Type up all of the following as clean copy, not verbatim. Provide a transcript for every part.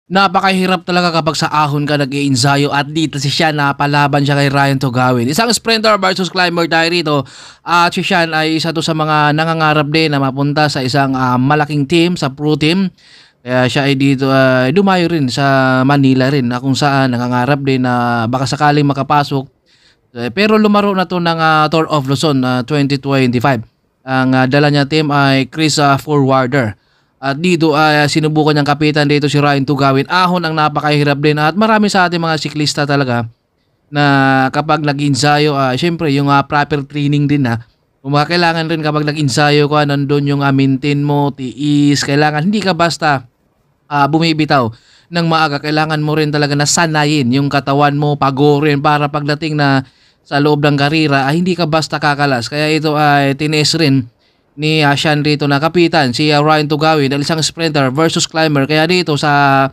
Napakahirap talaga kapag sa ahon ka nag-iensayo at dito si Sian napalaban siya kay Ryan Tugawin. Isang sprinter versus climber tayo rito at si Sian ay isa to sa mga nangangarap din na mapunta sa isang malaking team, sa pro team. Kaya siya ay dito dumayo rin sa Manila rin na kung saan nangangarap din na baka sakaling makapasok. Pero lumaro na to ng Tour of Luzon 2025. Ang dala niya team ay Chris Forwarder. At dito ay sinubukan niyang kapitan dito si Ryan Tugawin. Ahon ang napakahirap din at marami sa ating mga siklista talaga na kapag nag-ensayo, syempre yung proper training din kung kailangan rin kapag nag-ensayo ka, nandun yung maintain mo, tiis, kailangan hindi ka basta bumibitaw ng maaga. Kailangan mo rin talaga na sanayin yung katawan mo, pagorin para pagdating na sa loob ng karira, hindi ka basta kakalas. Kaya ito ay tines rin ni Sian rito na kapitan si Ryan Tugawin dahil isang sprinter versus climber. Kaya dito sa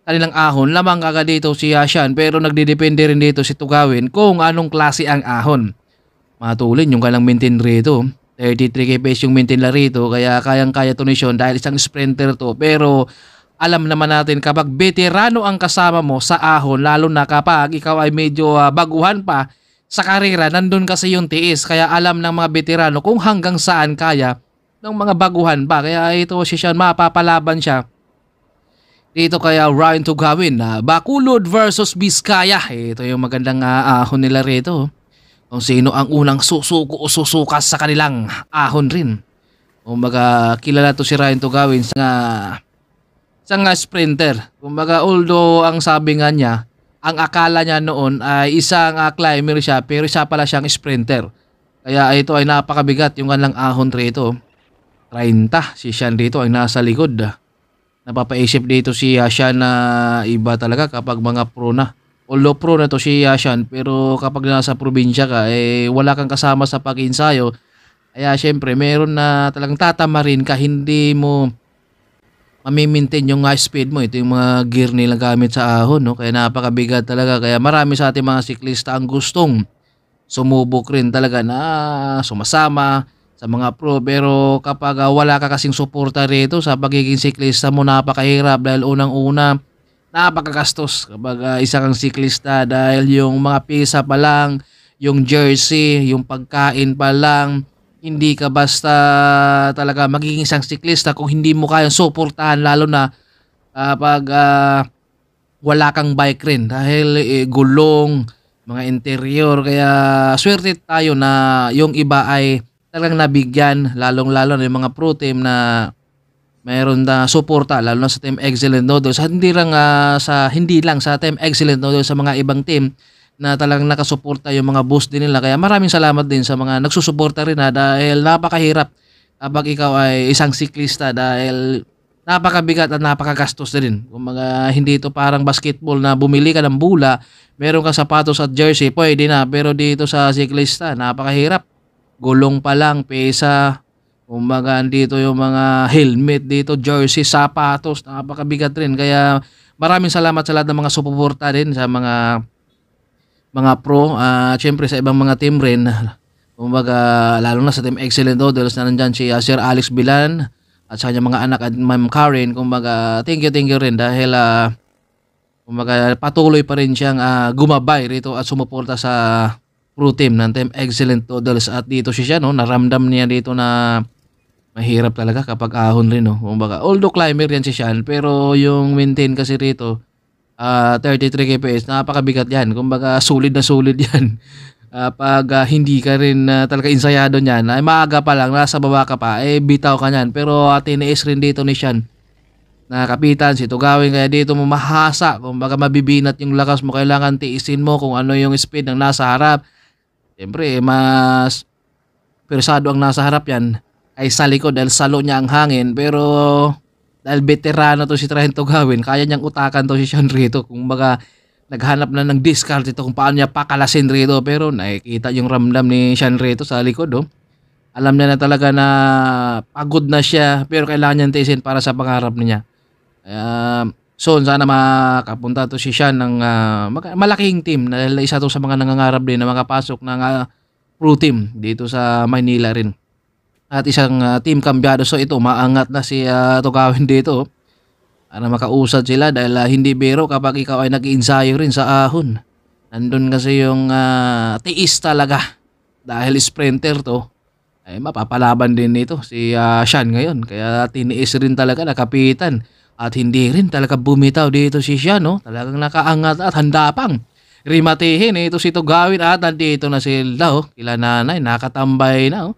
kanilang ahon lamang agad dito si Sian, pero nagdidepende rin dito si Tugawin kung anong klase ang ahon. Matulin yung kanilang maintain rito, 33 kps yung maintain la rito, kaya kayang-kaya to ni Sian dahil isang sprinter to. Pero alam naman natin kapag veterano ang kasama mo sa ahon, lalo na kapag ikaw ay medyo baguhan pa sa karera, nandun kasi yung tiis. Kaya alam ng mga veterano kung hanggang saan kaya ng mga baguhan pa. Kaya ito si Sian, mapapalaban siya dito kaya Ryan Tugawin na Bacolod versus Vizcaya. Ito yung magandang ahon nila rito. Kung sino ang unang susuko o susukas sa kanilang ahon rin. Kumbaga kilala to si Ryan Tugawin sa sprinter. Kumbaga although ang sabi nga niya, ang akala niya noon ay isang climber siya, pero isa pala siyang sprinter. Kaya ito ay napakabigat yung kanilang ahon rito. 30 si Sian dito ay nasa likod. Napapaisip dito si Sian na iba talaga kapag mga pro na. Although pro na to si Sian, pero kapag nasa probinsya ka, wala kang kasama sa pag-ensayo. Kaya syempre meron na talagang tatamarin ka, hindi mo mamimaintain yung speed mo. Ito yung mga gear nila gamit sa ahon, no? Kaya napakabigat talaga. Kaya marami sa ating mga siklista ang gustong sumubok rin talaga na sumasama sa mga pro. Pero kapag wala ka kasing suporta rito sa pagiging siklista mo, napakahirap dahil unang-una napakagastos kapag isa kang siklista, dahil yung mga pisa pa lang, yung jersey, yung pagkain pa lang, hindi ka basta talaga magiging isang siklista kung hindi mo kayang suportahan, lalo na pag wala kang bike rin dahil gulong, mga interior. Kaya swerte tayo na yung iba ay talagang nabigyan, lalong-lalo na yung mga pro team na mayroon na suporta, lalo na sa Team Excellent Noodles. Hindi lang sa Team Excellent Noodles, sa mga ibang team na talagang nakasuporta yung mga boss din nila. Kaya maraming salamat din sa mga nagsusuporta rin dahil napakahirap kapag ikaw ay isang siklista, dahil napakabigat at napakagastos din. Kung hindi ito parang basketball na bumili ka ng bula, meron ka sapatos at jersey, pwede na. Pero dito sa siklista, napakahirap. Gulong pa lang, pesa, dito yung mga helmet dito, jersey, sapatos, napakabigat rin. Kaya maraming salamat sa lahat ng mga suporta din sa mga pro, syempre sa ibang mga team rin. Lalo na sa Team Excellent Noodles na nandyan si Sir Alex Bilan at sa kanyang mga anak at Ma'am Karen. Thank you rin dahil patuloy pa rin siyang gumabay rito at sumuporta sa pro team ng Team Excellent Noodles. At dito siya, no, naramdam niya dito na mahirap talaga kapag ahon rin, no. Although climber yan si Sian, pero yung maintain kasi rito 33 kps, napakabigat yan. Sulit na sulit yan. Pag hindi ka rin talaga insayado niyan, ay maaga pa lang, nasa baba ka pa, bitaw ka niyan. Pero tiniis rin dito ni Sian na kapitan si Tugawin, kaya dito mo mahasa. Mabibinat yung lakas mo, kailangan tiisin mo kung ano yung speed ng nasa harap. Siyempre, mas persado ang nasa harap yan ay sa likod dahil salo niya ang hangin. Pero dahil veterano to si Ryan Tugawin, kaya niyang utakan to si Sian rito. Naghanap na ng discard ito kung paano niya pakalasin rito. Pero nakikita yung ramdam ni Sian rito sa likod. Alam niya na talaga na pagod na siya, pero kailangan niyang tiisin para sa pangarap niya. Sana makapunta to si Sian ng malaking team, dahil isa to sa mga nangangarap din na makapasok ng pro team dito sa Manila rin. At isang team kambyado. So ito, maangat na si Tugawin dito. para makausad sila dahil hindi biro kapag ikaw ay nag-iensayo rin sa ahon. Nandun kasi yung tiis talaga dahil sprinter 'to, ay mapapalaban din nito si Sean ngayon. Kaya tiniis rin talaga, nakapitan at hindi rin talaga bumitaw dito si Sean 'no. Talagang nakaangat at handa pang rimatehin ito si Tugawin at nandito na sila kila nanay nakatambay na